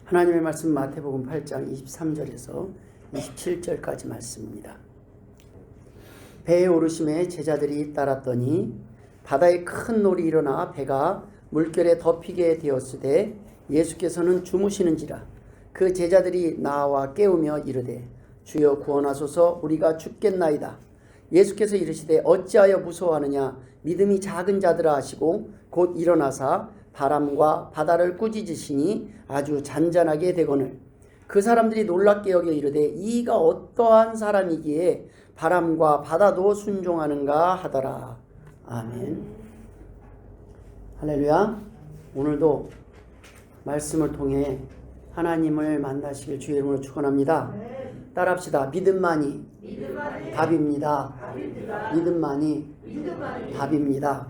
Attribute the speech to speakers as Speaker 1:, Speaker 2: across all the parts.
Speaker 1: 하나님의 말씀 마태복음 8장 23절에서 27절까지 말씀입니다. 배에 오르심에 제자들이 따랐더니 바다에 큰 놀이 일어나 배가 물결에 덮이게 되었으되 예수께서는 주무시는지라. 그 제자들이 나와 깨우며 이르되 주여 구원하소서, 우리가 죽겠나이다. 예수께서 이르시되 어찌하여 무서워하느냐, 믿음이 작은 자들아 하시고 곧 일어나사 바람과 바다를 꾸짖으시니 아주 잔잔하게 되거늘. 그 사람들이 놀랍게 여겨 이르되 이가 어떠한 사람이기에 바람과 바다도 순종하는가 하더라. 아멘. 할렐루야. 오늘도 말씀을 통해 하나님을 만나시길 주의 이름으로 축원합니다. 따라합시다. 믿음만이 답입니다. 믿음만이 답입니다.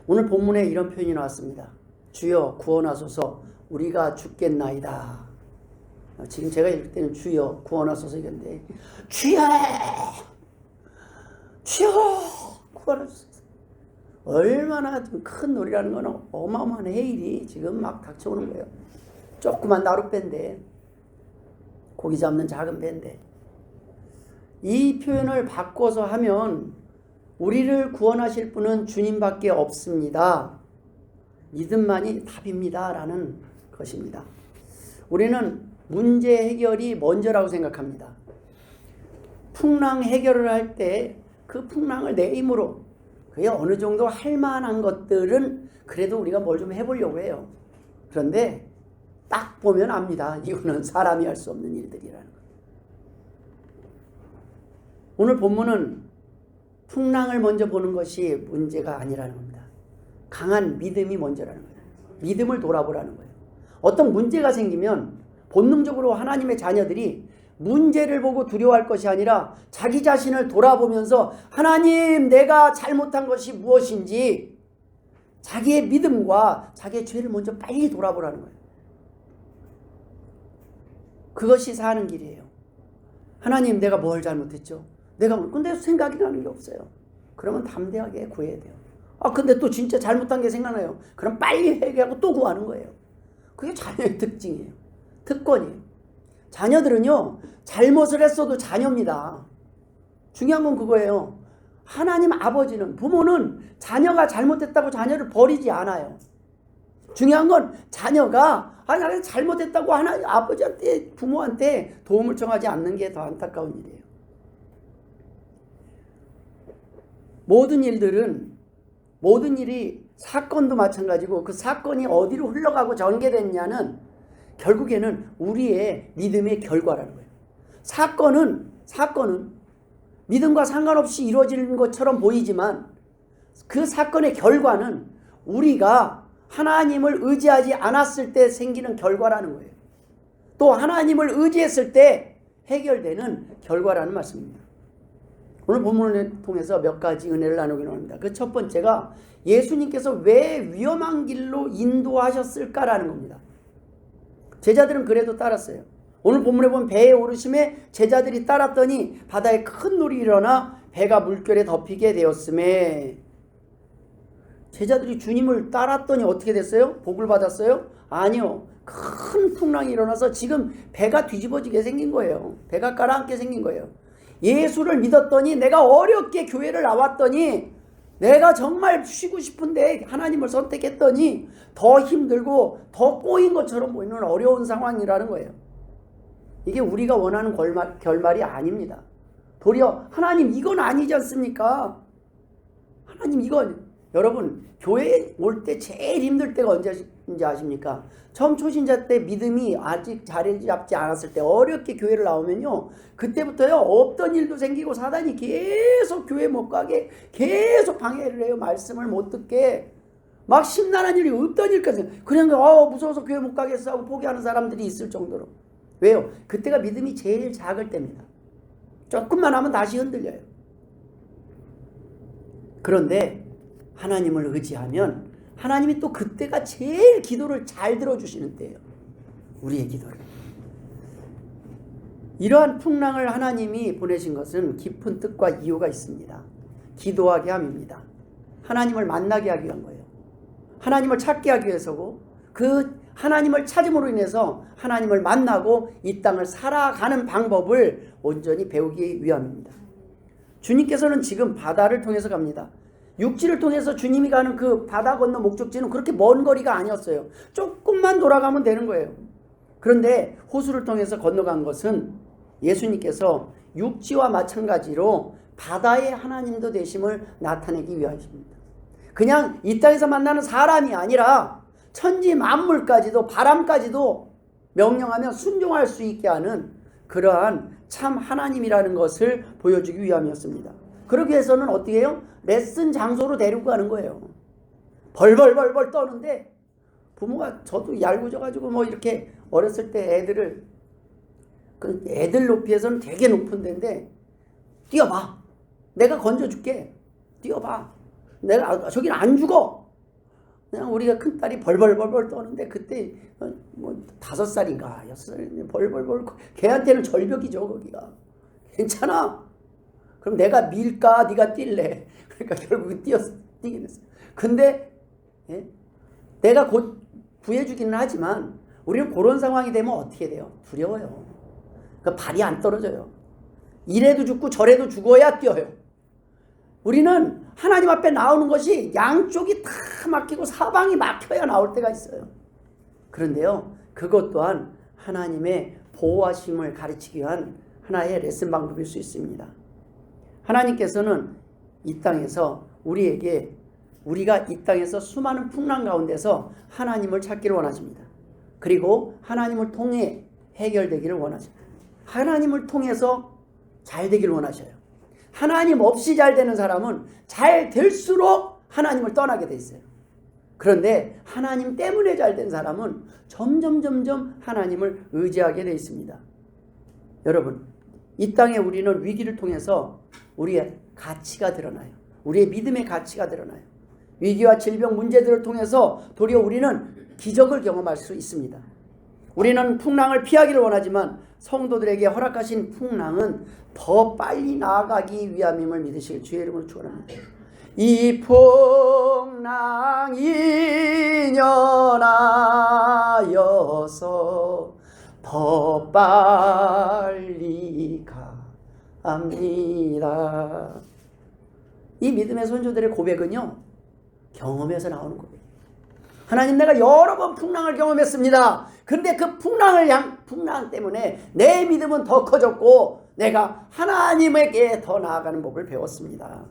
Speaker 1: 오늘 본문에 이런 표현이 나왔습니다. 주여 구원하소서, 우리가 죽겠나이다. 지금 제가 읽을 때는 주여 구원하소서 이건데, 주여 구원하소서. 얼마나 큰 놀이라는 건 어마어마한 해일이 지금 막 닥쳐오는 거예요. 조그만 나룻배인데, 고기 잡는 작은 배인데, 이 표현을 바꿔서 하면 우리를 구원하실 분은 주님밖에 없습니다. 믿음만이 답입니다. 라는 것입니다. 우리는 문제 해결이 먼저라고 생각합니다. 풍랑 해결을 할 때 그 풍랑을 내 힘으로, 그게 어느 정도 할 만한 것들은 그래도 우리가 뭘 좀 해보려고 해요. 그런데 딱 보면 압니다. 이거는 사람이 할 수 없는 일들이라는 것. 오늘 본문은 풍랑을 먼저 보는 것이 문제가 아니라는 겁니다. 강한 믿음이 먼저라는 거예요. 믿음을 돌아보라는 거예요. 어떤 문제가 생기면 본능적으로 하나님의 자녀들이 문제를 보고 두려워할 것이 아니라 자기 자신을 돌아보면서 하나님, 내가 잘못한 것이 무엇인지 자기의 믿음과 자기의 죄를 먼저 빨리 돌아보라는 거예요. 그것이 사는 길이에요. 하나님, 내가 뭘 잘못했죠? 근데 생각이 나는 게 없어요. 그러면 담대하게 구해야 돼요. 근데 또 진짜 잘못한 게 생각나요. 그럼 빨리 회개하고 또 구하는 거예요. 그게 자녀의 특징이에요. 특권이에요. 자녀들은요, 잘못을 했어도 자녀입니다. 중요한 건 그거예요. 하나님 아버지는, 부모는 자녀가 잘못했다고 자녀를 버리지 않아요. 중요한 건 자녀가 내가 잘못했다고 하나님 아버지한테, 부모한테 도움을 청하지 않는 게 더 안타까운 일이에요. 모든 일이 사건도 마찬가지고 그 사건이 어디로 흘러가고 전개됐냐는 결국에는 우리의 믿음의 결과라는 거예요. 사건은 믿음과 상관없이 이루어지는 것처럼 보이지만 그 사건의 결과는 우리가 하나님을 의지하지 않았을 때 생기는 결과라는 거예요. 또 하나님을 의지했을 때 해결되는 결과라는 말씀입니다. 오늘 본문을 통해서 몇 가지 은혜를 나누기로 합니다. 그 첫 번째가 예수님께서 왜 위험한 길로 인도하셨을까라는 겁니다. 제자들은 그래도 따랐어요. 오늘 본문에 보면 배에 오르심에 제자들이 따랐더니 바다에 큰 놀이 일어나 배가 물결에 덮이게 되었음에, 제자들이 주님을 따랐더니 어떻게 됐어요? 복을 받았어요? 아니요. 큰 풍랑이 일어나서 지금 배가 뒤집어지게 생긴 거예요. 배가 가라앉게 생긴 거예요. 예수를 믿었더니, 내가 어렵게 교회를 나왔더니, 내가 정말 쉬고 싶은데 하나님을 선택했더니 더 힘들고 더 꼬인 것처럼 보이는 어려운 상황이라는 거예요. 이게 우리가 원하는 결말이 아닙니다. 도리어 하나님, 이건 아니지 않습니까? 하나님, 이건, 여러분, 교회에 올 때 제일 힘들 때가 언제인지 아십니까? 처음 초신자 때 믿음이 아직 자리 잡지 않았을 때 어렵게 교회를 나오면요, 그때부터요 없던 일도 생기고 사단이 계속 교회 못 가게 계속 방해를 해요. 말씀을 못 듣게. 막 심란한 일이 없던 일까지 그냥 무서워서 교회 못 가겠어 하고 포기하는 사람들이 있을 정도로. 왜요? 그때가 믿음이 제일 작을 때입니다. 조금만 하면 다시 흔들려요. 그런데 하나님을 의지하면 하나님이 또 그때가 제일 기도를 잘 들어주시는 때예요. 우리의 기도를. 이러한 풍랑을 하나님이 보내신 것은 깊은 뜻과 이유가 있습니다. 기도하게 함입니다. 하나님을 만나게 하기 위한 거예요. 하나님을 찾게 하기 위해서고, 그 하나님을 찾음으로 인해서 하나님을 만나고 이 땅을 살아가는 방법을 온전히 배우기 위함입니다. 주님께서는 지금 바다를 통해서 갑니다. 육지를 통해서 주님이 가는 그 바다 건너 목적지는 그렇게 먼 거리가 아니었어요. 조금만 돌아가면 되는 거예요. 그런데 호수를 통해서 건너간 것은 예수님께서 육지와 마찬가지로 바다의 하나님도 되심을 나타내기 위하십니다. 그냥 이 땅에서 만나는 사람이 아니라 천지 만물까지도 바람까지도 명령하며 순종할 수 있게 하는 그러한 참 하나님이라는 것을 보여주기 위함이었습니다. 그러기 위해서는 어떻게 해요? 레슨 장소로 데리고 가는 거예요. 벌벌벌벌 떠는데 부모가 저도 얄궂어가지고 뭐 이렇게 어렸을 때 애들을 그 애들 높이에서는 되게 높은 데인데 뛰어봐. 내가 건져줄게. 뛰어봐. 내가 저기는 안 죽어. 그냥 우리가 큰딸이 벌벌벌벌 떠는데 그때 뭐 5살인가 6살인가 벌벌벌 걔한테는 절벽이죠 거기가. 괜찮아. 그럼 내가 밀까 네가 뛸래. 그러니까 결국은 뛰긴 했어요. 근데 예? 내가 곧 구해주기는 하지만 우리는 그런 상황이 되면 어떻게 돼요? 두려워요. 그러니까 발이 안 떨어져요. 이래도 죽고 저래도 죽어야 뛰어요. 우리는 하나님 앞에 나오는 것이 양쪽이 다 막히고 사방이 막혀야 나올 때가 있어요. 그런데요, 그것 또한 하나님의 보호하심을 가르치기 위한 하나의 레슨 방법일 수 있습니다. 하나님께서는 이 땅에서 우리가 이 땅에서 수많은 풍랑 가운데서 하나님을 찾기를 원하십니다. 그리고 하나님을 통해 해결되기를 원하십니다. 하나님을 통해서 잘 되기를 원하셔요. 하나님 없이 잘 되는 사람은 잘 될수록 하나님을 떠나게 돼 있어요. 그런데 하나님 때문에 잘 된 사람은 점점 하나님을 의지하게 돼 있습니다. 여러분, 이 땅에 우리는 위기를 통해서 우리의 가치가 드러나요. 우리의 믿음의 가치가 드러나요. 위기와 질병 문제들을 통해서 도리어 우리는 기적을 경험할 수 있습니다. 우리는 풍랑을 피하기를 원하지만 성도들에게 허락하신 풍랑은 더 빨리 나아가기 위함임을 믿으시길 주의 이름으로 축원합니다. 이 풍랑이 연하여서 더 빨리 갑니다. 이 믿음의 선조들의 고백은요, 경험에서 나오는 고백이에요. 하나님, 내가 여러 번 풍랑을 경험했습니다. 근데 그 풍랑 때문에 내 믿음은 더 커졌고 내가 하나님에게 더 나아가는 법을 배웠습니다.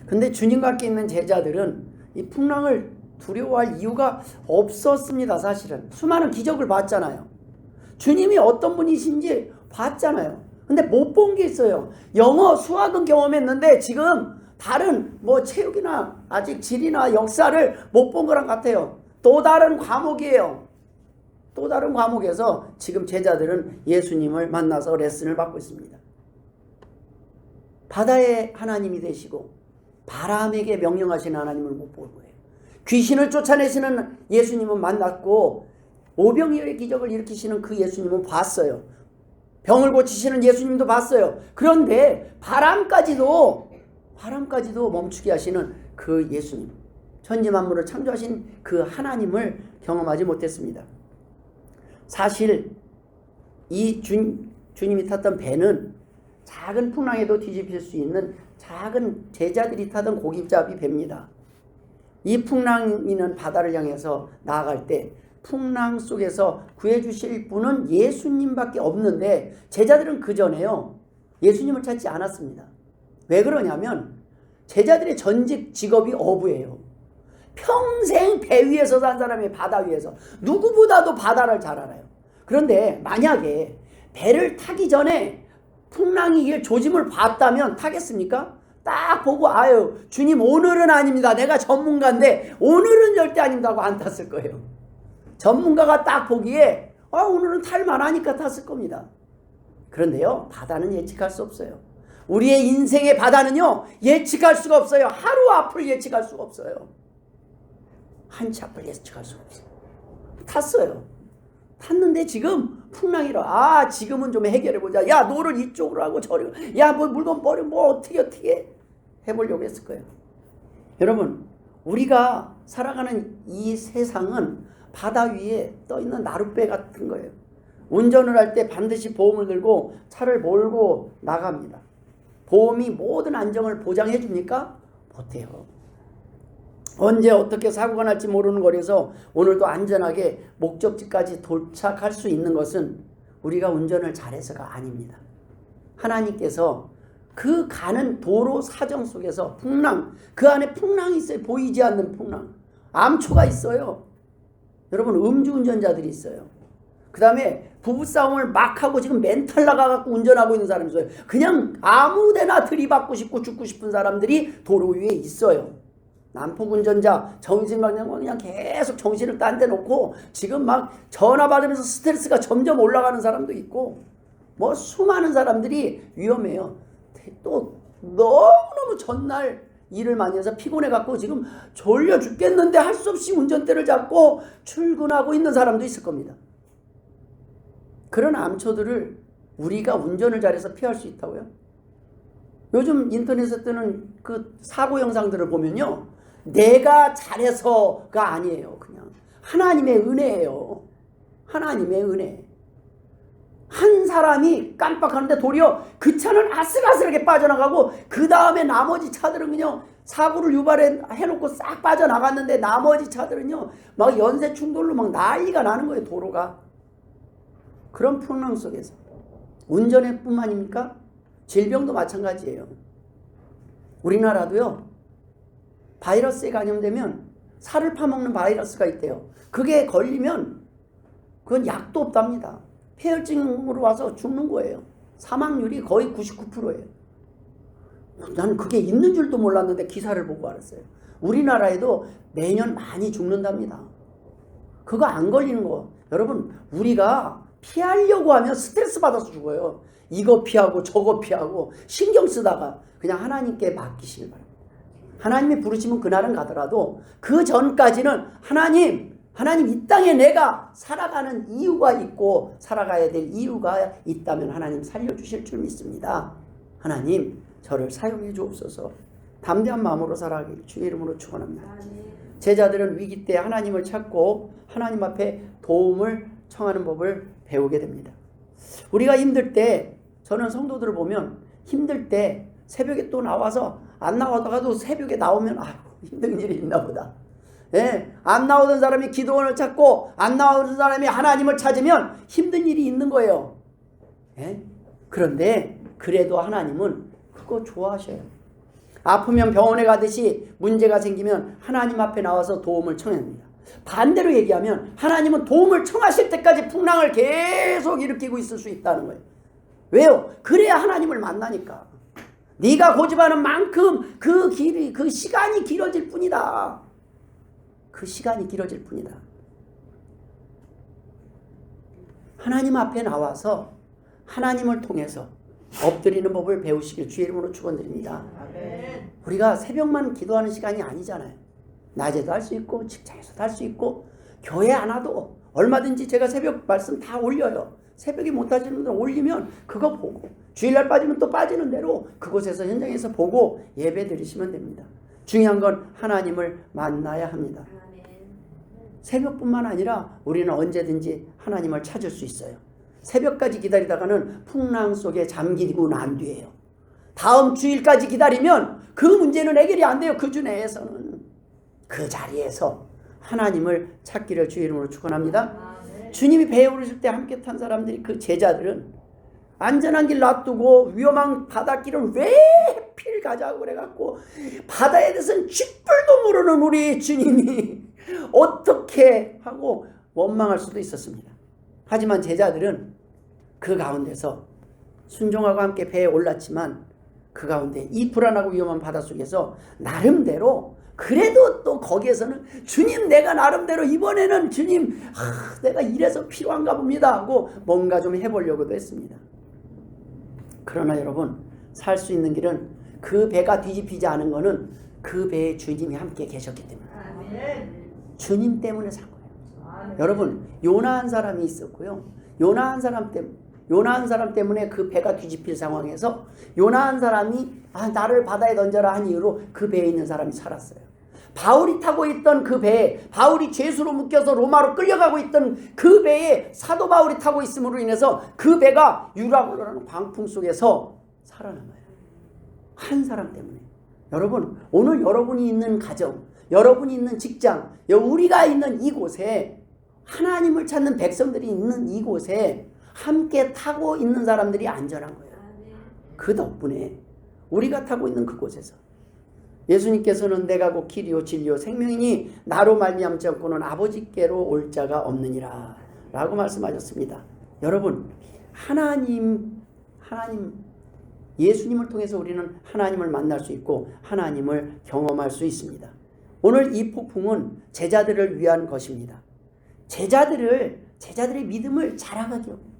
Speaker 1: 근데 주님과 함께 있는 제자들은 이 풍랑을 두려워할 이유가 없었습니다. 사실은 수많은 기적을 봤잖아요. 주님이 어떤 분이신지 봤잖아요. 근데 못 본 게 있어요. 영어, 수학은 경험했는데 지금 다른 뭐 체육이나 아직 지리나 역사를 못 본 거랑 같아요. 또 다른 과목이에요. 또 다른 과목에서 지금 제자들은 예수님을 만나서 레슨을 받고 있습니다. 바다의 하나님이 되시고 바람에게 명령하시는 하나님을 못 본 거예요. 귀신을 쫓아내시는 예수님은 만났고 오병이어의 기적을 일으키시는 그 예수님은 봤어요. 병을 고치시는 예수님도 봤어요. 그런데 바람까지도 멈추게 하시는 그 예수님, 천지 만물을 창조하신 그 하나님을 경험하지 못했습니다. 사실 이 주님이 탔던 배는 작은 풍랑에도 뒤집힐 수 있는 작은 제자들이 타던 고깃잡이 배입니다. 이 풍랑이는 바다를 향해서 나아갈 때 풍랑 속에서 구해주실 분은 예수님밖에 없는데 제자들은 그 전에요, 예수님을 찾지 않았습니다. 왜 그러냐면 제자들의 전직 직업이 어부예요. 평생 배 위에서 산 사람이 바다 위에서 누구보다도 바다를 잘 알아요. 그런데 만약에 배를 타기 전에 풍랑이 조짐을 봤다면 타겠습니까? 딱 보고 아유 주님 오늘은 아닙니다. 내가 전문가인데 오늘은 절대 아닙니다 하고 안 탔을 거예요. 전문가가 딱 보기에 오늘은 탈만하니까 탔을 겁니다. 그런데요, 바다는 예측할 수 없어요. 우리의 인생의 바다는요, 예측할 수가 없어요. 하루 앞을 예측할 수가 없어요. 한치 앞을 예측할 수가 없어요. 탔어요. 탔는데 지금 풍랑이라 지금은 좀 해결해보자. 야, 노를 이쪽으로 하고 저리로, 야, 뭐 물건 버려, 뭐 어떻게 해보려고 했을 거예요. 여러분, 우리가 살아가는 이 세상은 바다 위에 떠 있는 나룻배 같은 거예요. 운전을 할 때 반드시 보험을 들고 차를 몰고 나갑니다. 보험이 모든 안정을 보장해 줍니까? 못해요. 언제 어떻게 사고가 날지 모르는 거리에서 오늘도 안전하게 목적지까지 도착할 수 있는 것은 우리가 운전을 잘해서가 아닙니다. 하나님께서 그 가는 도로 사정 속에서 풍랑, 그 안에 풍랑이 있어요. 보이지 않는 풍랑. 암초가 있어요. 여러분, 음주운전자들이 있어요. 그 다음에 부부싸움을 막 하고 지금 멘탈 나가갖고 운전하고 있는 사람이 있어요. 그냥 아무데나 들이받고 싶고 죽고 싶은 사람들이 도로 위에 있어요. 난폭운전자, 정신건강 그냥 계속 정신을 딴 데 놓고 지금 막 전화 받으면서 스트레스가 점점 올라가는 사람도 있고, 뭐 수많은 사람들이 위험해요. 또 너무너무 전날 일을 많이 해서 피곤해갖고 지금 졸려 죽겠는데 할 수 없이 운전대를 잡고 출근하고 있는 사람도 있을 겁니다. 그런 암초들을 우리가 운전을 잘해서 피할 수 있다고요? 요즘 인터넷에 뜨는 그 사고 영상들을 보면요, 내가 잘해서가 아니에요. 그냥 하나님의 은혜예요. 하나님의 은혜. 한 사람이 깜빡하는데 도리어 그 차는 아슬아슬하게 빠져나가고 그 다음에 나머지 차들은 그냥 사고를 유발해놓고 싹 빠져나갔는데 나머지 차들은요 막 연쇄 충돌로 막 난리가 나는 거예요. 도로가. 그런 풍랑 속에서 운전의 뿐만입니까? 질병도 마찬가지예요. 우리나라도요 바이러스에 감염되면 살을 파먹는 바이러스가 있대요. 그게 걸리면 그건 약도 없답니다. 폐혈증으로 와서 죽는 거예요. 사망률이 거의 99%예요. 난 그게 있는 줄도 몰랐는데 기사를 보고 알았어요. 우리나라에도 매년 많이 죽는답니다. 그거 안 걸리는 거. 여러분, 우리가 피하려고 하면 스트레스 받아서 죽어요. 이거 피하고 저거 피하고 신경 쓰다가 그냥 하나님께 맡기시길 바랍니다. 하나님이 부르시면 그날은 가더라도 그 전까지는 하나님 이 땅에 내가 살아가는 이유가 있고 살아가야 될 이유가 있다면 하나님 살려주실 줄 믿습니다. 하나님 저를 사용해 주옵소서. 담대한 마음으로 살아가길 주의 이름으로 축원합니다. 제자들은 위기 때 하나님을 찾고 하나님 앞에 도움을 청하는 법을 배우게 됩니다. 우리가 힘들 때, 저는 성도들을 보면 힘들 때 새벽에 또 나와서 안 나오다가도 새벽에 나오면 아이고 힘든 일이 있나 보다. 예, 안 나오던 사람이 기도원을 찾고 안 나오던 사람이 하나님을 찾으면 힘든 일이 있는 거예요. 예? 그런데 그래도 하나님은 그거 좋아하셔요. 아프면 병원에 가듯이 문제가 생기면 하나님 앞에 나와서 도움을 청합니다. 반대로 얘기하면 하나님은 도움을 청하실 때까지 풍랑을 계속 일으키고 있을 수 있다는 거예요. 왜요? 그래야 하나님을 만나니까. 네가 고집하는 만큼 그 길이, 그 시간이 길어질 뿐이다. 그 시간이 길어질 뿐이다. 하나님 앞에 나와서 하나님을 통해서 엎드리는 법을 배우시길 주의 이름으로 축원드립니다. 우리가 새벽만 기도하는 시간이 아니잖아요. 낮에도 할 수 있고 직장에서도 할 수 있고 교회 안 와도 얼마든지 제가 새벽 말씀 다 올려요. 새벽에 못 하시는 분들 올리면 그거 보고 주일날 빠지면 또 빠지는 대로 그곳에서 현장에서 보고 예배 드리시면 됩니다. 중요한 건 하나님을 만나야 합니다. 새벽뿐만 아니라 우리는 언제든지 하나님을 찾을 수 있어요. 새벽까지 기다리다가는 풍랑 속에 잠기고 난 뒤에요. 다음 주일까지 기다리면 그 문제는 해결이 안 돼요. 그 주 내에서는. 그 자리에서 하나님을 찾기를 주의 이름으로 축원합니다. 주님이 배에 오르실 때 함께 탄 사람들이, 그 제자들은 안전한 길 놔두고 위험한 바닷길을 왜 필 가자고 그래갖고 바다에 대해서는 쥐뿔도 모르는 우리 주님이 어떻게 하고 원망할 수도 있었습니다. 하지만 제자들은 그 가운데서 순종하고 함께 배에 올랐지만 그 가운데 이 불안하고 위험한 바닷속에서 나름대로 그래도 또 거기에서는 주님 내가 나름대로 이번에는 주님 내가 이래서 필요한가 봅니다 하고 뭔가 좀 해보려고도 했습니다. 그러나 여러분, 살 수 있는 길은 그 배가 뒤집히지 않은 거는 그 배에 주님이 함께 계셨기 때문에 주님 때문에 산 거예요. 여러분, 요나한 사람이 있었고요. 요나한 사람 때문에 그 배가 뒤집힐 상황에서 요나한 사람이 나를 바다에 던져라 한 이유로 그 배에 있는 사람이 살았어요. 바울이 타고 있던 그 배에, 바울이 죄수로 묶여서 로마로 끌려가고 있던 그 배에 사도 바울이 타고 있음으로 인해서 그 배가 유라굴라라는 광풍 속에서 살아남아요. 한 사람 때문에. 여러분, 오늘 여러분이 있는 가정, 여러분이 있는 직장, 우리가 있는 이곳에, 하나님을 찾는 백성들이 있는 이곳에 함께 타고 있는 사람들이 안전한 거예요. 그 덕분에 우리가 타고 있는 그곳에서 예수님께서는 내가 곧 길이요 진리요 생명이니 나로 말미암지 않고는 아버지께로 올 자가 없느니라 라고 말씀하셨습니다. 여러분, 하나님 예수님을 통해서 우리는 하나님을 만날 수 있고 하나님을 경험할 수 있습니다. 오늘 이 폭풍은 제자들을 위한 것입니다. 제자들의 믿음을 자라가게 하고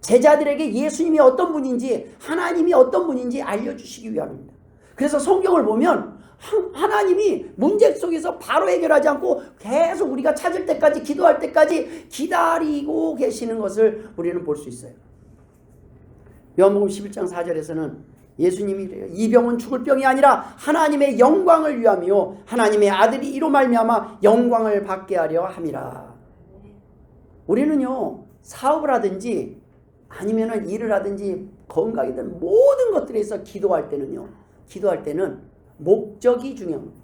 Speaker 1: 제자들에게 예수님이 어떤 분인지 하나님이 어떤 분인지 알려주시기 위함입니다. 그래서 성경을 보면 하나님이 문제 속에서 바로 해결하지 않고 계속 우리가 찾을 때까지 기도할 때까지 기다리고 계시는 것을 우리는 볼 수 있어요. 요한복음 11장 4절에서는 예수님이 이래요. 이 병은 죽을 병이 아니라 하나님의 영광을 위함이요 하나님의 아들이 이로 말미암아 영광을 받게 하려 함이라. 우리는요, 사업을 하든지 아니면은 일을 하든지 건강이든 모든 것들에 있어 기도할 때는 목적이 중요합니다.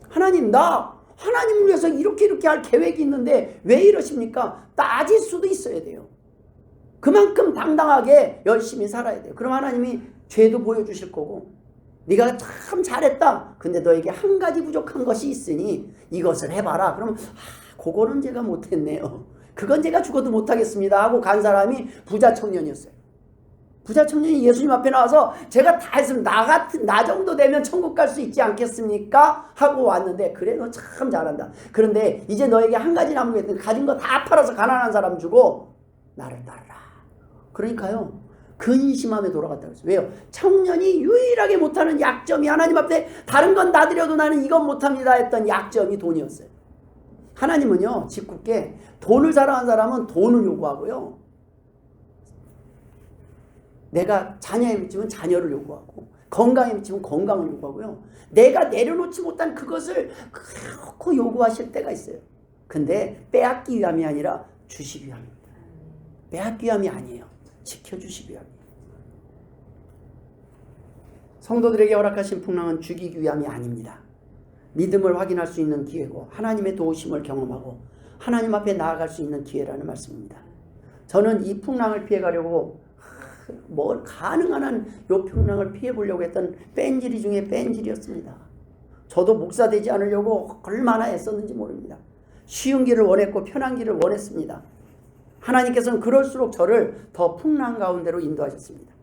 Speaker 1: 하나님, 나 하나님을 위해서 이렇게 할 계획이 있는데 왜 이러십니까? 따질 수도 있어야 돼요. 그만큼 당당하게 열심히 살아야 돼요. 그럼 하나님이 죄도 보여주실 거고, 네가 참 잘했다. 근데 너에게 한 가지 부족한 것이 있으니 이것을 해봐라. 그러면 그거는 제가 못했네요. 그건 제가 죽어도 못하겠습니다 하고 간 사람이 부자 청년이었어요. 부자 청년이 예수님 앞에 나와서 제가 다 했으면 나 정도 되면 천국 갈 수 있지 않겠습니까? 하고 왔는데, 그래 너 참 잘한다. 그런데 이제 너에게 한 가지 남은 게 있는데 가진 거 다 팔아서 가난한 사람 주고 나를 따르라. 그러니까요, 근심함에 돌아갔다고 했어요. 왜요? 청년이 유일하게 못하는 약점이 하나님 앞에 다른 건 다 드려도 나는 이건 못합니다 했던 약점이 돈이었어요. 하나님은요, 짓궂게 돈을 사랑하는 사람은 돈을 요구하고요, 내가 자녀에 미치면 자녀를 요구하고 건강에 미치면 건강을 요구하고요, 내가 내려놓지 못한 그것을 그렇게 요구하실 때가 있어요. 근데 빼앗기 위함이 아니라 주시기 위함입니다. 빼앗기 위함이 아니에요. 지켜주시기 위함이에요. 성도들에게 허락하신 풍랑은 죽이기 위함이 아닙니다. 믿음을 확인할 수 있는 기회고 하나님의 도우심을 경험하고 하나님 앞에 나아갈 수 있는 기회라는 말씀입니다. 저는 이 풍랑을 피해가려고 뭘 가능한 한 이 풍랑을 피해보려고 했던 뺀질이 중에 뺀질이었습니다. 저도 목사 되지 않으려고 얼마나 애썼는지 모릅니다. 쉬운 길을 원했고 편한 길을 원했습니다. 하나님께서는 그럴수록 저를 더 풍랑 가운데로 인도하셨습니다.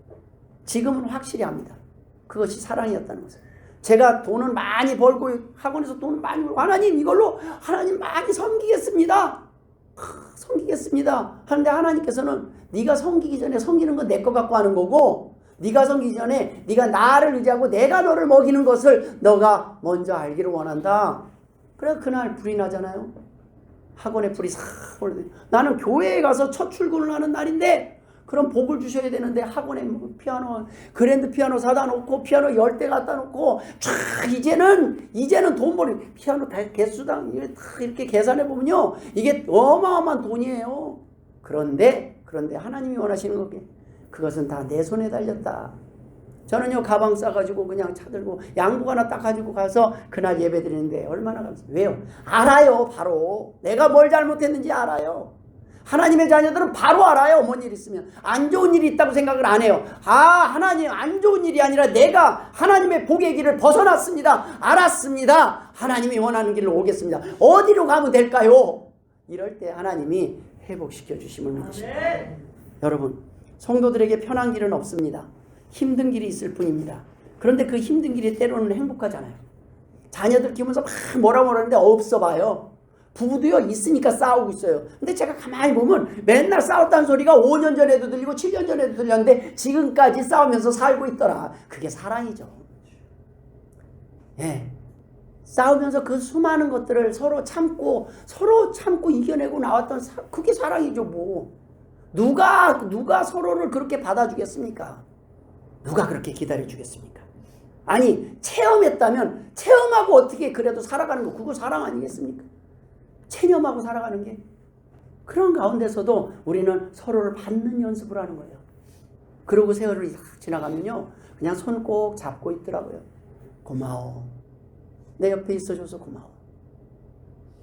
Speaker 1: 지금은 확실히 압니다. 그것이 사랑이었다는 것을. 제가 돈을 많이 벌고 학원에서 돈을 많이 벌고 하나님 이걸로 하나님 많이 섬기겠습니다. 섬기겠습니다. 하는데 하나님께서는 네가 섬기기 전에 섬기는 건 내 거 갖고 하는 거고, 네가 섬기기 전에 네가 나를 의지하고 내가 너를 먹이는 것을 너가 먼저 알기를 원한다. 그래서 그날 불이 나잖아요. 학원에 불이 싹 오르네. 나는 교회에 가서 첫 출근을 하는 날인데 그럼 복을 주셔야 되는데 학원에 피아노, 그랜드 피아노 사다 놓고 피아노 10대 갖다 놓고 이제는 돈 벌이 피아노 개수당 이렇게 계산해 보면요, 이게 어마어마한 돈이에요. 그런데 하나님이 원하시는 거게 그것은 다 내 손에 달렸다. 저는요, 가방 싸가지고 그냥 차 들고 양복 하나 딱 가지고 가서 그날 예배 드리는데 얼마나 감사해요. 왜요? 알아요. 바로 내가 뭘 잘못했는지 알아요. 하나님의 자녀들은 바로 알아요. 뭔 일 있으면. 안 좋은 일이 있다고 생각을 안 해요. 하나님 안 좋은 일이 아니라 내가 하나님의 복의 길을 벗어났습니다. 알았습니다. 하나님이 원하는 길로 오겠습니다. 어디로 가면 될까요? 이럴 때 하나님이 회복시켜 주심을 믿으십니다. 여러분, 성도들에게 편한 길은 없습니다. 힘든 길이 있을 뿐입니다. 그런데 그 힘든 길이 때로는 행복하잖아요. 자녀들 키우면서 막 뭐라 하는데 없어 봐요. 부부도요, 있으니까 싸우고 있어요. 근데 제가 가만히 보면 맨날 싸웠다는 소리가 5년 전에도 들리고 7년 전에도 들렸는데 지금까지 싸우면서 살고 있더라. 그게 사랑이죠. 예. 싸우면서 그 수많은 것들을 서로 참고 이겨내고 나왔던 그게 사랑이죠. 뭐 누가 서로를 그렇게 받아주겠습니까? 누가 그렇게 기다려주겠습니까? 아니 체험했다면 체험하고 어떻게 그래도 살아가는 거 그거 사랑 아니겠습니까? 체념하고 살아가는 게 그런 가운데서도 우리는 서로를 받는 연습을 하는 거예요. 그러고 세월이 지나가면요 그냥 손 꼭 잡고 있더라고요. 고마워. 내 옆에 있어줘서 고마워.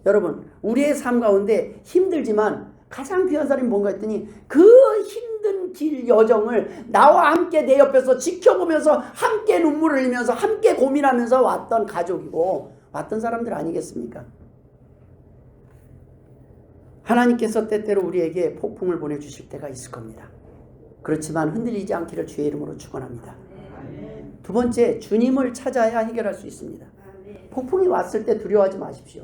Speaker 1: 여러분 우리의 삶 가운데 힘들지만 가장 귀한 사람이 뭔가 했더니 그 힘든 길 여정을 나와 함께 내 옆에서 지켜보면서 함께 눈물을 흘리면서 함께 고민하면서 왔던 가족이고 왔던 사람들 아니겠습니까? 하나님께서 때때로 우리에게 폭풍을 보내주실 때가 있을 겁니다. 그렇지만 흔들리지 않기를 주의 이름으로 축원합니다. 두 번째, 주님을 찾아야 해결할 수 있습니다. 폭풍이 왔을 때 두려워하지 마십시오.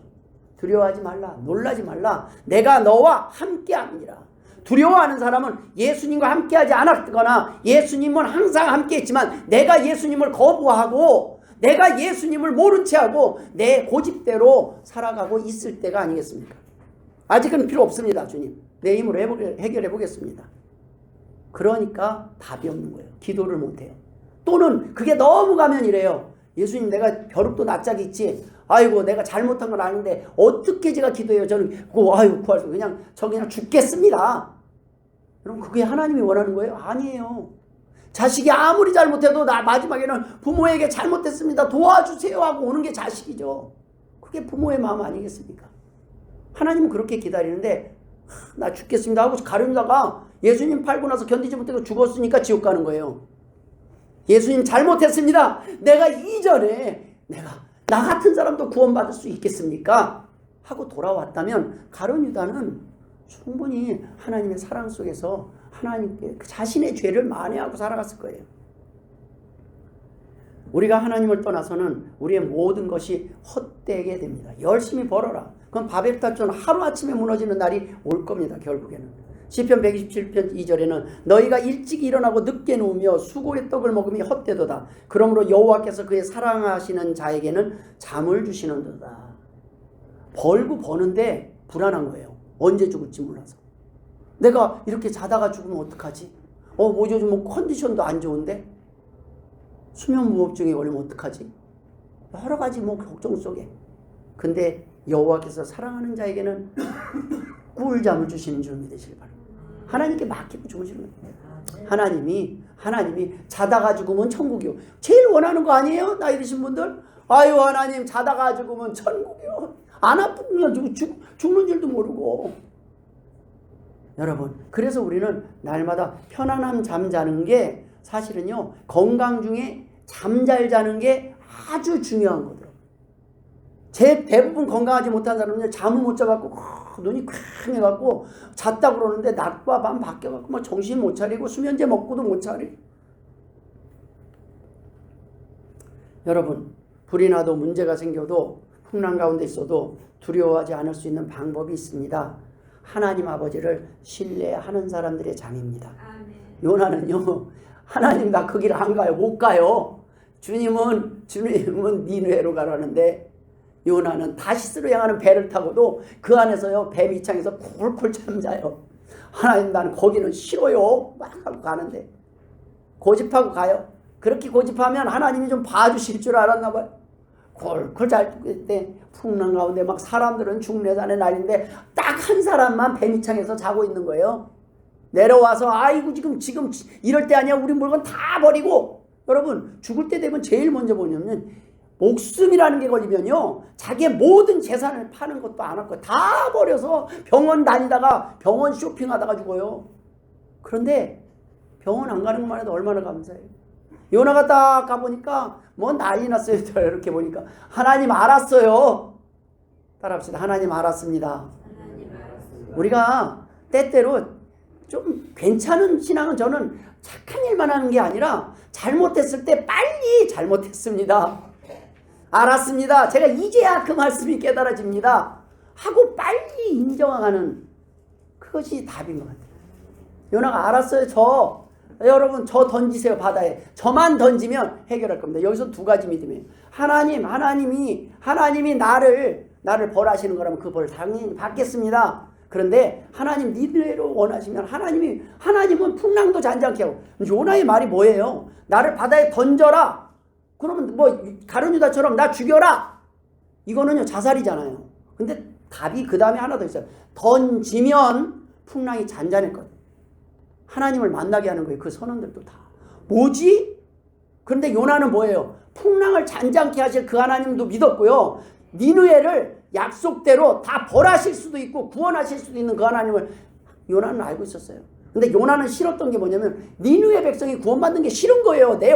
Speaker 1: 두려워하지 말라. 놀라지 말라. 내가 너와 함께함이라. 두려워하는 사람은 예수님과 함께하지 않았거나 예수님은 항상 함께했지만 내가 예수님을 거부하고 내가 예수님을 모른 채하고 내 고집대로 살아가고 있을 때가 아니겠습니까? 아직은 필요 없습니다. 주님. 내 힘으로 해결해 보겠습니다. 그러니까 답이 없는 거예요. 기도를 못해요. 또는 그게 너무 가면 이래요. 예수님 내가 벼룩도 낯짝이 있지. 아이고 내가 잘못한 건 아닌데 어떻게 제가 기도해요. 저는 아이고 구할 수 그냥 저 그냥 죽겠습니다. 여러분 그게 하나님이 원하는 거예요? 아니에요. 자식이 아무리 잘못해도 나 마지막에는 부모에게 잘못했습니다. 도와주세요 하고 오는 게 자식이죠. 그게 부모의 마음 아니겠습니까? 하나님은 그렇게 기다리는데 나 죽겠습니다 하고 가려다가 예수님 팔고 나서 견디지 못해서 죽었으니까 지옥 가는 거예요. 예수님 잘못했습니다. 내가 이전에 나 같은 사람도 구원받을 수 있겠습니까? 하고 돌아왔다면 가룟 유다는 충분히 하나님의 사랑 속에서 하나님께 자신의 죄를 만회하고 살아갔을 거예요. 우리가 하나님을 떠나서는 우리의 모든 것이 헛되게 됩니다. 열심히 벌어라. 그럼 바벨탑처럼 하루아침에 무너지는 날이 올 겁니다. 결국에는. 시편 127편 2절에는 너희가 일찍 일어나고 늦게 누우며 수고의 떡을 먹음이 헛되도다. 그러므로 여호와께서 그의 사랑하시는 자에게는 잠을 주시는도다. 벌고 버는데 불안한 거예요. 언제 죽을지 몰라서. 내가 이렇게 자다가 죽으면 어떡하지? 요즘 뭐 컨디션도 안 좋은데? 수면무호흡증에 걸리면 어떡하지? 여러 가지 걱정 속에. 근데 여호와께서 사랑하는 자에게는 꿀잠을 주시는 줄 믿으시길 바랍니다. 하나님께 맡기고 주무시는 거예요. 하나님이 자다가 죽으면 천국이요. 제일 원하는 거 아니에요? 나이 드신 분들? 아유 하나님 자다가 죽으면 천국이요. 안 아프면 죽는 줄도 모르고. 여러분 그래서 우리는 날마다 편안한 잠 자는 게 사실은요 건강 중에 잠 잘 자는 게 아주 중요한 거더라고요. 대부분 건강하지 못한 사람은 잠을 못 자갖고 눈이 쾅해갖고 잤다 그러는데 낮과 밤 바뀌어갖고 막 정신 못 차리고 수면제 먹고도 못 차리고. 여러분 불이 나도 문제가 생겨도 풍랑 가운데 있어도 두려워하지 않을 수 있는 방법이 있습니다. 하나님 아버지를 신뢰하는 사람들의 잠입니다. 요나는요 하나님 나 그 길 안 가요. 못 가요. 주님은 니느웨로 가라는데 요나는 다시스로 향하는 배를 타고도 그 안에서요 배 밑창에서 콜콜 잠자요. 하나님 나는 거기는 싫어요 막 하고 가는데 고집하고 가요. 그렇게 고집하면 하나님이 좀 봐주실 줄 알았나 봐요. 콜콜 잘 때 풍랑 가운데 막 사람들은 중내산에 날인데 딱 한 사람만 배 밑창에서 자고 있는 거예요. 내려와서 아이고 지금 이럴 때 아니야. 우리 물건 다 버리고. 여러분 죽을 때 되면 제일 먼저 뭐냐면 목숨이라는 게 걸리면요 자기의 모든 재산을 파는 것도 안 할 거예요. 다 버려서 병원 다니다가 병원 쇼핑하다가 죽어요. 그런데 병원 안 가는 것만 해도 얼마나 감사해요. 요나가 딱 가보니까 뭐 난리 났어요. 이렇게 보니까 하나님 알았어요. 따라합시다. 하나님 알았습니다. 우리가 때때로 좀 괜찮은 신앙은 저는 착한 일만 하는 게 아니라 잘못했을 때 빨리 잘못했습니다. 알았습니다. 제가 이제야 그 말씀이 깨달아집니다. 하고 빨리 인정하는 그것이 답인 것 같아요. 요나가 알았어요. 여러분 저 던지세요 바다에. 저만 던지면 해결할 겁니다. 여기서 두 가지 믿음이에요. 하나님이 나를 벌하시는 거라면 그 벌 당연히 받겠습니다. 그런데 하나님 니들로 원하시면 하나님은 풍랑도 잔잔케 하고. 요나의 말이 뭐예요? 나를 바다에 던져라. 그러면 뭐 가룟 유다처럼 나 죽여라. 이거는요 자살이잖아요. 근데 답이 그 다음에 하나 더 있어요. 던지면 풍랑이 잔잔했거든. 하나님을 만나게 하는 거예요. 그 선원들도 다. 뭐지? 그런데 요나는 뭐예요? 풍랑을 잔잔케 하실 그 하나님도 믿었고요. 니느웨를 약속대로 다 벌하실 수도 있고 구원하실 수도 있는 그 하나님을 요나는 알고 있었어요. 근데 요나는 싫었던 게 뭐냐면 니느웨 백성이 구원받는 게 싫은 거예요. 내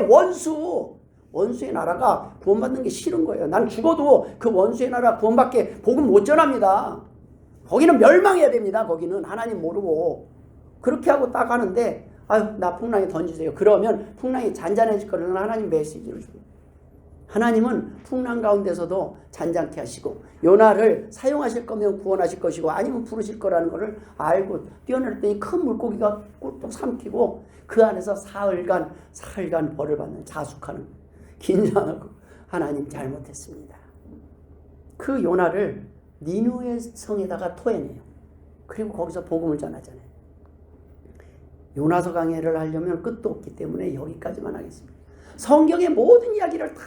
Speaker 1: 원수의 나라가 구원받는 게 싫은 거예요. 난 죽어도 그 원수의 나라 구원받게 복음 못 전합니다. 거기는 멸망해야 됩니다. 거기는 하나님 모르고. 그렇게 하고 딱 하는데 아유 나 풍랑에 던지세요. 그러면 풍랑이 잔잔해질 거라는 하나님 메시지를 줍니다. 하나님은 풍랑 가운데서도 잔잔케 하시고 요나를 사용하실 거면 구원하실 것이고 아니면 부르실 거라는 것을 알고 뛰어내렸더니 큰 물고기가 꿀떡 삼키고 그 안에서 사흘간 벌을 받는 자숙하는 긴장하고 하나님 잘못했습니다. 그 요나를 니느웨 성에다가 토해내요. 그리고 거기서 복음을 전하잖아요. 요나서 강해를 하려면 끝도 없기 때문에 여기까지만 하겠습니다. 성경의 모든 이야기를 다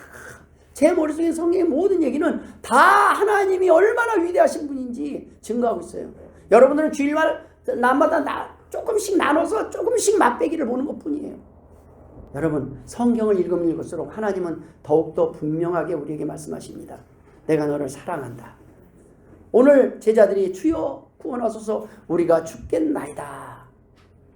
Speaker 1: 제 머릿속에 성경의 모든 얘기는 다 하나님이 얼마나 위대하신 분인지 증거하고 있어요. 여러분들은 주일날 날마다 조금씩 나눠서 조금씩 맛배기를 보는 것뿐이에요. 여러분 성경을 읽으면 읽을수록 하나님은 더욱더 분명하게 우리에게 말씀하십니다. 내가 너를 사랑한다. 오늘 제자들이 주여 구원하소서 우리가 죽겠나이다.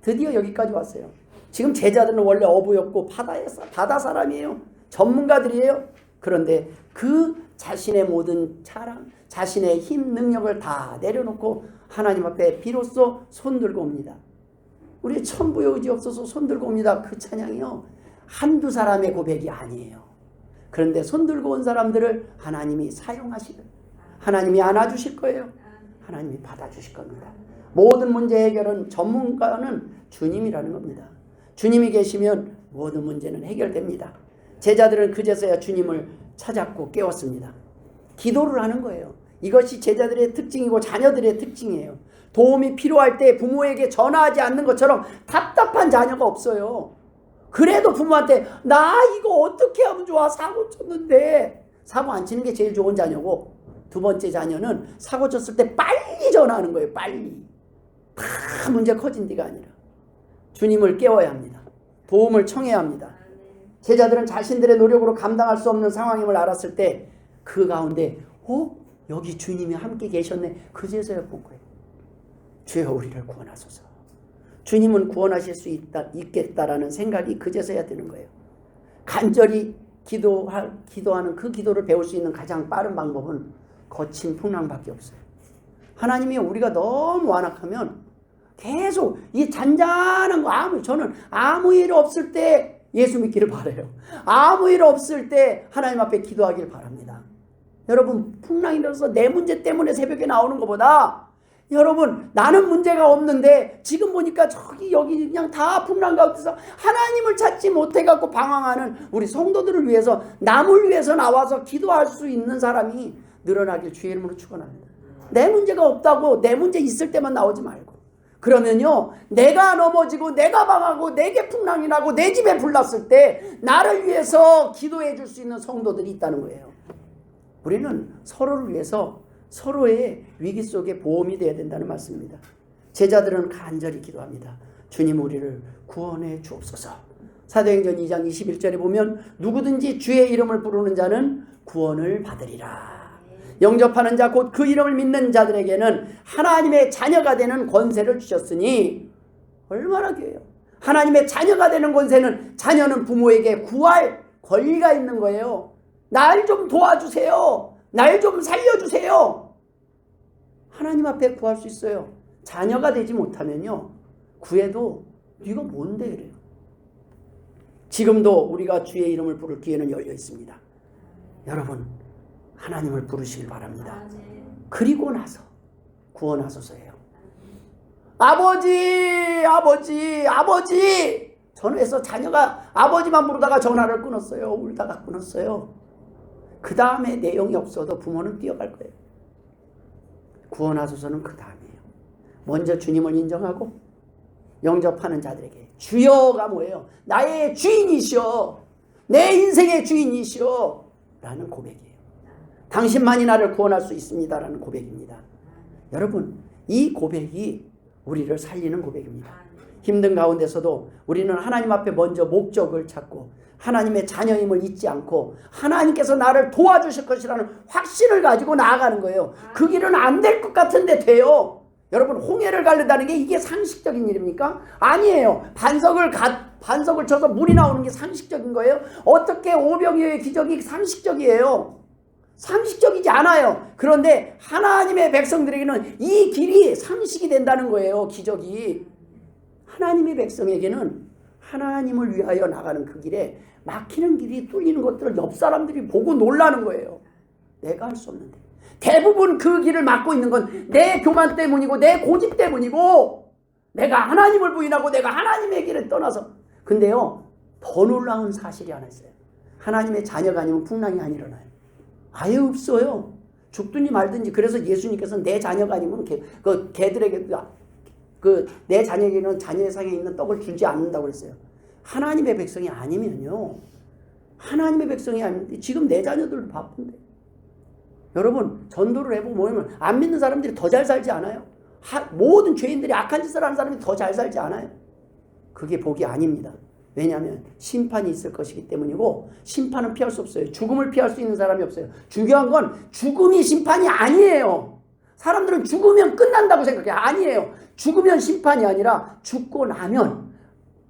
Speaker 1: 드디어 여기까지 왔어요. 지금 제자들은 원래 어부였고 바다 사람이에요. 전문가들이에요. 그런데 그 자신의 모든 자랑, 자신의 힘, 능력을 다 내려놓고 하나님 앞에 비로소 손들고 옵니다. 우리 천부의 의지 없어서 손들고 옵니다. 그 찬양이요. 한두 사람의 고백이 아니에요. 그런데 손들고 온 사람들을 하나님이 사용하시는, 하나님이 안아주실 거예요. 하나님이 받아주실 겁니다. 모든 문제 해결은 전문가는 주님이라는 겁니다. 주님이 계시면 모든 문제는 해결됩니다. 제자들은 그제서야 주님을 찾았고 깨웠습니다. 기도를 하는 거예요. 이것이 제자들의 특징이고 자녀들의 특징이에요. 도움이 필요할 때 부모에게 전화하지 않는 것처럼 답답한 자녀가 없어요. 그래도 부모한테 나 이거 어떻게 하면 좋아? 사고 쳤는데. 사고 안 치는 게 제일 좋은 자녀고 두 번째 자녀는 사고 쳤을 때 빨리 전화하는 거예요. 빨리. 다 문제 커진 데가 아니라 주님을 깨워야 합니다. 도움을 청해야 합니다. 제자들은 자신들의 노력으로 감당할 수 없는 상황임을 알았을 때 그 가운데 여기 주님이 함께 계셨네. 그제서야 본 거예요. 주여 우리를 구원하소서. 주님은 구원하실 수 있겠다라는 생각이 그제서야 드는 거예요. 간절히 기도하는 그 기도를 배울 수 있는 가장 빠른 방법은 거친 풍랑밖에 없어요. 하나님이 우리가 너무 완악하면 계속 이 잔잔한 거 저는 아무 일 없을 때 예수 믿기를 바라요. 아무 일 없을 때 하나님 앞에 기도하기를 바랍니다. 여러분 풍랑이 일어나서 내 문제 때문에 새벽에 나오는 것보다 여러분 나는 문제가 없는데 지금 보니까 저기 여기 그냥 다 풍랑 가운데서 하나님을 찾지 못해갖고 방황하는 우리 성도들을 위해서 남을 위해서 나와서 기도할 수 있는 사람이 늘어나길 주의 이름으로 축원합니다. 내 문제가 없다고 내 문제 있을 때만 나오지 말고 그러면요 내가 넘어지고 내가 방하고 내게 풍랑이 나고 내 집에 불 났을 때 나를 위해서 기도해 줄 수 있는 성도들이 있다는 거예요. 우리는 서로를 위해서 서로의 위기 속에 보험이 되어야 된다는 말씀입니다. 제자들은 간절히 기도합니다. 주님 우리를 구원해 주옵소서. 사도행전 2장 21절에 보면 누구든지 주의 이름을 부르는 자는 구원을 받으리라. 영접하는 자 곧 그 이름을 믿는 자들에게는 하나님의 자녀가 되는 권세를 주셨으니 얼마나 귀해요. 하나님의 자녀가 되는 권세는 자녀는 부모에게 구할 권리가 있는 거예요. 날 좀 도와주세요. 날 좀 살려주세요. 하나님 앞에 구할 수 있어요. 자녀가 되지 못하면요 구해도 네가 뭔데 그래요. 지금도 우리가 주의 이름을 부를 기회는 열려 있습니다. 여러분 하나님을 부르시길 바랍니다. 그리고 나서 구원하소서예요. 아버지 전화해서 자녀가 아버지만 부르다가 전화를 끊었어요. 울다가 끊었어요. 그 다음에 내용이 없어도 부모는 뛰어갈 거예요. 구원하소서는 그 다음이에요. 먼저 주님을 인정하고 영접하는 자들에게 주여가 뭐예요? 나의 주인이시여. 내 인생의 주인이시오 라는 고백이에요. 당신만이 나를 구원할 수 있습니다 라는 고백입니다. 여러분, 이 고백이 우리를 살리는 고백입니다. 힘든 가운데서도 우리는 하나님 앞에 먼저 목적을 찾고 하나님의 자녀임을 잊지 않고 하나님께서 나를 도와주실 것이라는 확신을 가지고 나아가는 거예요. 그 길은 안 될 것 같은데 돼요. 여러분, 홍해를 가르다는 게 이게 상식적인 일입니까? 아니에요. 반석을 쳐서 물이 나오는 게 상식적인 거예요? 어떻게 오병이어의 기적이 상식적이에요? 상식적이지 않아요. 그런데 하나님의 백성들에게는 이 길이 상식이 된다는 거예요. 기적이. 하나님의 백성에게는 하나님을 위하여 나가는 그 길에 막히는 길이 뚫리는 것들을 옆 사람들이 보고 놀라는 거예요. 내가 할 수 없는데. 대부분 그 길을 막고 있는 건 내 교만 때문이고 내 고집 때문이고 내가 하나님을 부인하고 내가 하나님의 길을 떠나서. 근데요, 더 놀라운 사실이 하나 있어요. 하나님의 자녀가 아니면 풍랑이 안 일어나요. 아예 없어요. 죽든지 말든지. 그래서 예수님께서는 내 자녀가 아니면 걔들에게 내 자녀에게는 자녀의 상에 있는 떡을 주지 않는다고 그랬어요. 하나님의 백성이 아니면요. 하나님의 백성이 아닌데 지금 내 자녀들도 바쁜데. 여러분, 전도를 해보고 뭐냐면 안 믿는 사람들이 더 잘 살지 않아요? 모든 죄인들이 악한 짓을 하는 사람이 더 잘 살지 않아요? 그게 복이 아닙니다. 왜냐하면 심판이 있을 것이기 때문이고 심판은 피할 수 없어요. 죽음을 피할 수 있는 사람이 없어요. 중요한 건 죽음이 심판이 아니에요. 사람들은 죽으면 끝난다고 생각해요. 아니에요. 죽으면 심판이 아니라 죽고 나면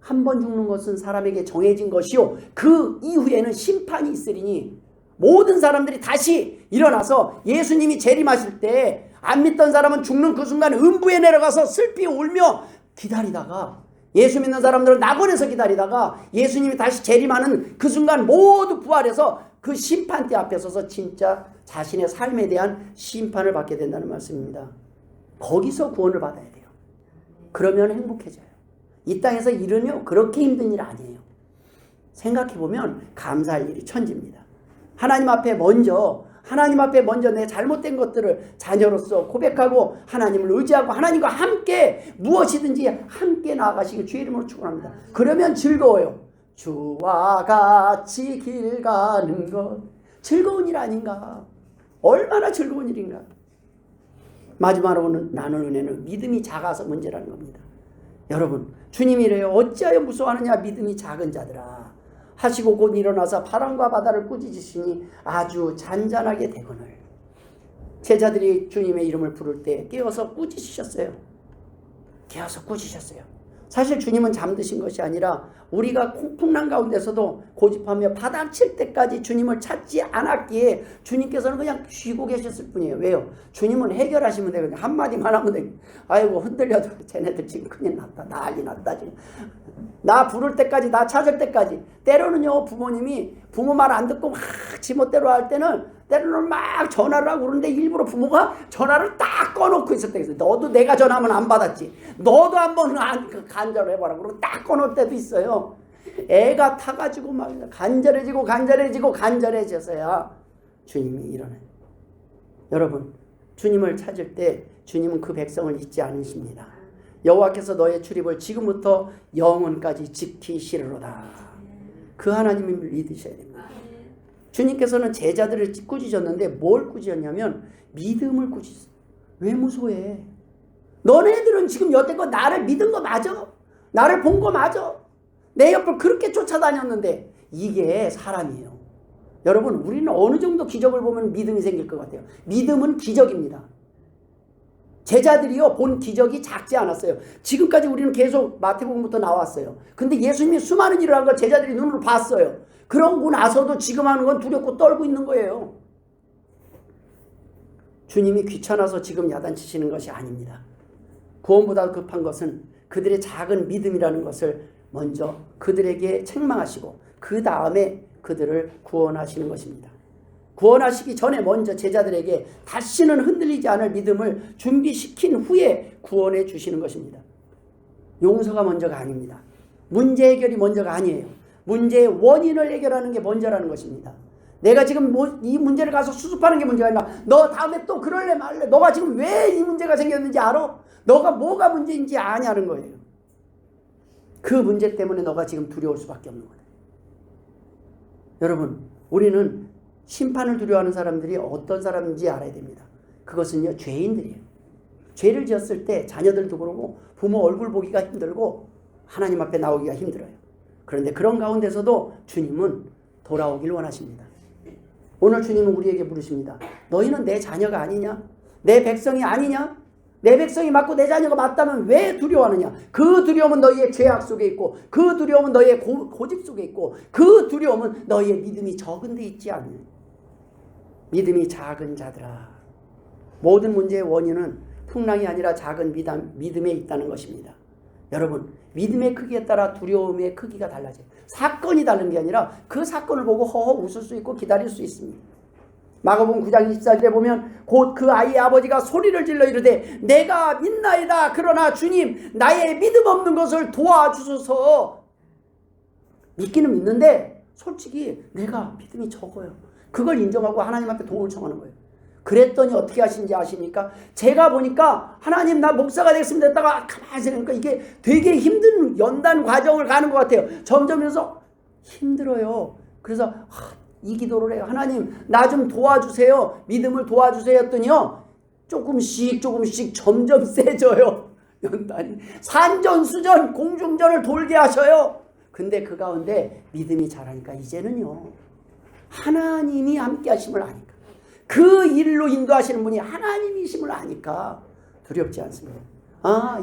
Speaker 1: 한 번 죽는 것은 사람에게 정해진 것이요 그 이후에는 심판이 있으리니 모든 사람들이 다시 일어나서 예수님이 재림하실 때 안 믿던 사람은 죽는 그 순간 음부에 내려가서 슬피 울며 기다리다가 예수 믿는 사람들은 낙원에서 기다리다가 예수님이 다시 재림하는 그 순간 모두 부활해서 그 심판대 앞에 서서 진짜 자신의 삶에 대한 심판을 받게 된다는 말씀입니다. 거기서 구원을 받아야 돼요. 그러면 행복해져요. 이 땅에서 일은요 그렇게 힘든 일 아니에요. 생각해보면 감사할 일이 천지입니다. 하나님 앞에 먼저 내 잘못된 것들을 자녀로서 고백하고 하나님을 의지하고 하나님과 함께 무엇이든지 함께 나아가시길 주의 이름으로 축원합니다. 그러면 즐거워요. 주와 같이 길 가는 것 즐거운 일 아닌가? 얼마나 즐거운 일인가? 마지막으로 나눌 은혜는 믿음이 작아서 문제라는 겁니다. 여러분, 주님이 이래요. 어찌하여 무서워하느냐 믿음이 작은 자들아 하시고 곧 일어나서 바람과 바다를 꾸짖으시니 아주 잔잔하게 되거늘. 제자들이 주님의 이름을 부를 때 깨어서 꾸짖으셨어요. 깨어서 꾸짖으셨어요. 사실 주님은 잠드신 것이 아니라 우리가 풍랑 가운데서도 고집하며 바닥칠 때까지 주님을 찾지 않았기에 주님께서는 그냥 쉬고 계셨을 뿐이에요. 왜요? 주님은 해결하시면 되거든요. 한마디만 하면 되거든요. 아이고 흔들려도 쟤네들 지금 큰일 났다. 난리 났다 지금. 나 부를 때까지 나 찾을 때까지. 때로는요 부모님이 부모 말 안 듣고 막 지멋대로 할 때는 때로는 막 전화를 하고 그러는데 일부러 부모가 전화를 딱 꺼놓고 있을 때가 있어요. 너도 내가 전화하면 안 받았지. 너도 한번 간절을 해봐라. 그러고 딱 꺼놓을 때도 있어요. 애가 타가지고 막 간절해져서야 주님이 일어나요. 여러분, 주님을 찾을 때 주님은 그 백성을 잊지 않으십니다. 여호와께서 너의 출입을 지금부터 영원까지 지키시리로다. 그 하나님을 믿으셔야 됩니다. 주님께서는 제자들을 꾸짖으셨는데 뭘 꾸짖었냐면 믿음을 꾸짖었어요. 왜 무서워해? 너네들은 지금 여태껏 나를 믿은 거 맞아? 나를 본 거 맞아? 내 옆을 그렇게 쫓아다녔는데 이게 사람이에요. 여러분, 우리는 어느 정도 기적을 보면 믿음이 생길 것 같아요. 믿음은 기적입니다. 제자들이요 본 기적이 작지 않았어요. 지금까지 우리는 계속 마태복음부터 나왔어요. 근데 예수님이 수많은 일을 한 걸 제자들이 눈으로 봤어요. 그러고 나서도 지금 하는 건 두렵고 떨고 있는 거예요. 주님이 귀찮아서 지금 야단치시는 것이 아닙니다. 구원보다 급한 것은 그들의 작은 믿음이라는 것을 먼저 그들에게 책망하시고 그 다음에 그들을 구원하시는 것입니다. 구원하시기 전에 먼저 제자들에게 다시는 흔들리지 않을 믿음을 준비시킨 후에 구원해 주시는 것입니다. 용서가 먼저가 아닙니다. 문제 해결이 먼저가 아니에요. 문제의 원인을 해결하는 게 먼저라는 것입니다. 내가 지금 이 문제를 가서 수습하는 게 문제가 아니라 너 다음에 또 그럴래 말래. 너가 지금 왜 이 문제가 생겼는지 알아? 너가 뭐가 문제인지 아냐는 거예요. 그 문제 때문에 너가 지금 두려울 수밖에 없는 거다. 여러분, 우리는 심판을 두려워하는 사람들이 어떤 사람인지 알아야 됩니다. 그것은요, 죄인들이에요. 죄를 지었을 때 자녀들도 그러고 부모 얼굴 보기가 힘들고 하나님 앞에 나오기가 힘들어요. 그런데 그런 가운데서도 주님은 돌아오길 원하십니다. 오늘 주님은 우리에게 물으십니다. 너희는 내 자녀가 아니냐? 내 백성이 아니냐? 내 백성이 맞고 내 자녀가 맞다면 왜 두려워하느냐? 그 두려움은 너희의 죄악 속에 있고, 그 두려움은 너희의 고집 속에 있고, 그 두려움은 너희의 믿음이 적은 데 있지 않느냐? 믿음이 작은 자들아. 모든 문제의 원인은 풍랑이 아니라 작은 믿음에 있다는 것입니다. 여러분, 믿음의 크기에 따라 두려움의 크기가 달라져요. 사건이 다른 게 아니라 그 사건을 보고 허허 웃을 수 있고 기다릴 수 있습니다. 마가복음 9장 24절에 보면 곧 그 아이의 아버지가 소리를 질러 이르되 내가 믿나이다. 그러나 주님 나의 믿음 없는 것을 도와주소서. 믿기는 믿는데 솔직히 내가 믿음이 적어요. 그걸 인정하고 하나님 앞에 도움을 청하는 거예요. 그랬더니 어떻게 하신지 아십니까? 제가 보니까 하나님 나 목사가 됐으면 됐다가 가만히 생각하니까 이게 되게 힘든 연단 과정을 가는 것 같아요. 점점 해서 힘들어요. 그래서 이 기도를 해요. 하나님 나 좀 도와주세요. 믿음을 도와주세요 했더니요. 조금씩 점점 세져요. 연단이 산전수전 공중전을 돌게 하셔요. 근데 그 가운데 믿음이 자라니까 이제는요. 하나님이 함께 하심을 아니까 그 일로 인도하시는 분이 하나님이심을 아니까 두렵지 않습니다.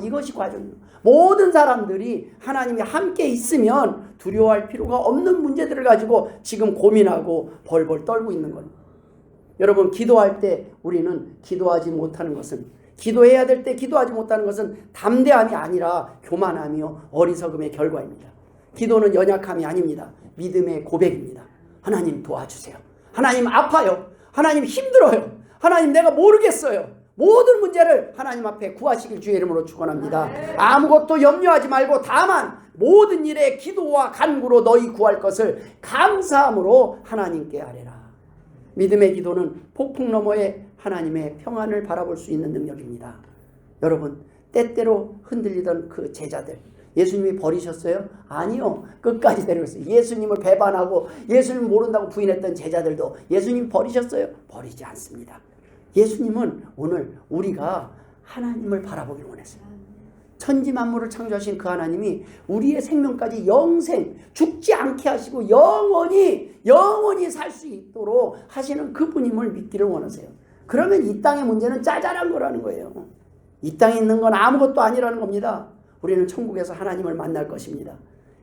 Speaker 1: 이것이 과정이에요. 모든 사람들이 하나님이 함께 있으면 두려워할 필요가 없는 문제들을 가지고 지금 고민하고 벌벌 떨고 있는 겁니다. 여러분, 기도할 때 우리는 기도하지 못하는 것은, 기도해야 될 때 기도하지 못하는 것은 담대함이 아니라 교만함이요 어리석음의 결과입니다. 기도는 연약함이 아닙니다. 믿음의 고백입니다. 하나님 도와주세요. 하나님 아파요. 하나님 힘들어요. 하나님 내가 모르겠어요. 모든 문제를 하나님 앞에 구하시길 주의 이름으로 축원합니다. 아무것도 염려하지 말고 다만 모든 일에 기도와 간구로 너희 구할 것을 감사함으로 하나님께 아뢰라. 믿음의 기도는 폭풍 너머에 하나님의 평안을 바라볼 수 있는 능력입니다. 여러분, 때때로 흔들리던 그 제자들 예수님이 버리셨어요? 아니요. 끝까지 데려갔어요. 예수님을 배반하고 예수님 모른다고 부인했던 제자들도 예수님 버리셨어요? 버리지 않습니다. 예수님은 오늘 우리가 하나님을 바라보길 원했어요. 천지 만물을 창조하신 그 하나님이 우리의 생명까지 영생, 죽지 않게 하시고 영원히 살 수 있도록 하시는 그분임을 믿기를 원하세요. 그러면 이 땅의 문제는 짜잘한 거라는 거예요. 이 땅에 있는 건 아무것도 아니라는 겁니다. 우리는 천국에서 하나님을 만날 것입니다.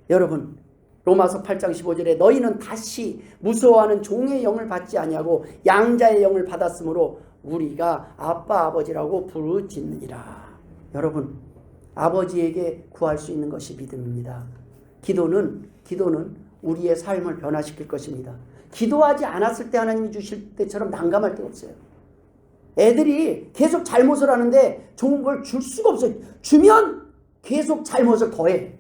Speaker 1: 여러분, 로마서 8장 15절에 너희는 다시 무서워하는 종의 영을 받지 아니하고 양자의 영을 받았으므로 우리가 아빠 아버지라고 부르짖느니라. 여러분, 아버지에게 구할 수 있는 것이 믿음입니다. 기도는 우리의 삶을 변화시킬 것입니다. 기도하지 않았을 때 하나님이 주실 때처럼 난감할 데가 없어요. 애들이 계속 잘못을 하는데 좋은 걸 줄 수가 없어요. 주면 계속 잘못을 더해.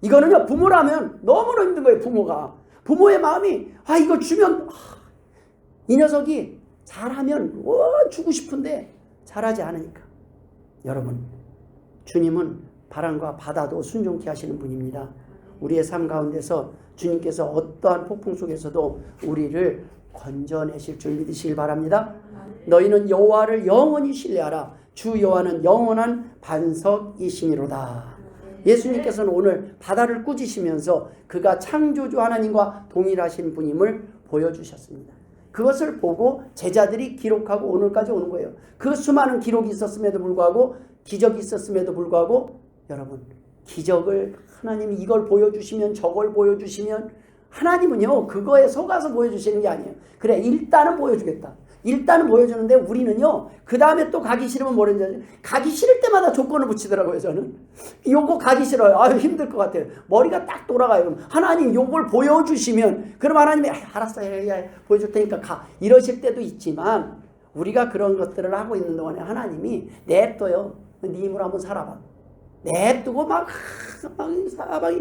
Speaker 1: 이거는요, 부모라면 너무나 힘든 거예요. 부모의 마음이 이거 주면 이 녀석이 잘하면 주고 싶은데 잘하지 않으니까. 여러분, 주님은 바람과 바다도 순종케 하시는 분입니다. 우리의 삶 가운데서 주님께서 어떠한 폭풍 속에서도 우리를 건져내실 줄 믿으시길 바랍니다. 너희는 여호와를 영원히 신뢰하라. 주 여호와는 영원한 반석이시니로다. 예수님께서는 오늘 바다를 꾸짖으면서 그가 창조주 하나님과 동일하신 분임을 보여주셨습니다. 그것을 보고 제자들이 기록하고 오늘까지 오는 거예요. 그 수많은 기록이 있었음에도 불구하고, 기적이 있었음에도 불구하고, 여러분, 기적을 하나님이 이걸 보여주시면 저걸 보여주시면 하나님은요 그거에 속아서 보여주시는 게 아니에요. 그래, 일단은 보여주겠다. 일단은 보여주는데 우리는요 그 다음에 또 가기 싫으면 뭐랬는지, 가기 싫을 때마다 조건을 붙이더라고요. 저는 요거 가기 싫어요. 힘들 것 같아요. 머리가 딱 돌아가요. 하나님 요걸 보여주시면, 그럼 하나님이 알았어, 보여줄 테니까 가, 이러실 때도 있지만, 우리가 그런 것들을 하고 있는 동안에 하나님이 냅둬요. 네 힘으로 한번 살아봐. 냅두고 막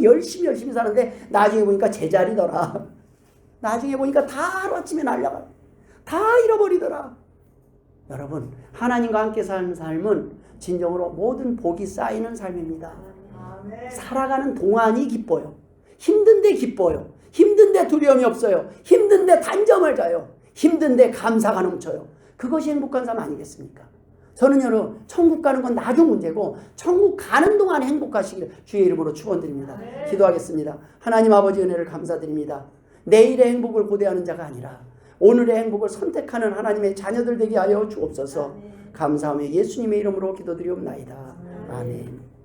Speaker 1: 열심히 사는데 나중에 보니까 제자리더라. 나중에 보니까 다 하루아침에 날려가, 다 잃어버리더라. 여러분, 하나님과 함께 사는 삶은 진정으로 모든 복이 쌓이는 삶입니다. 살아가는 동안이 기뻐요. 힘든데 기뻐요. 힘든데 두려움이 없어요. 힘든데 단점을 가요. 힘든데 감사가 넘쳐요. 그것이 행복한 삶 아니겠습니까? 저는 여러분 천국 가는 건 나중 문제고 천국 가는 동안 행복하시길 주의 이름으로 축원드립니다. 기도하겠습니다. 하나님 아버지 은혜를 감사드립니다. 내일의 행복을 고대하는 자가 아니라 오늘의 행복을 선택하는 하나님의 자녀들 되게 하여 주옵소서. 감사하며 예수님의 이름으로 기도드리옵나이다. 아멘.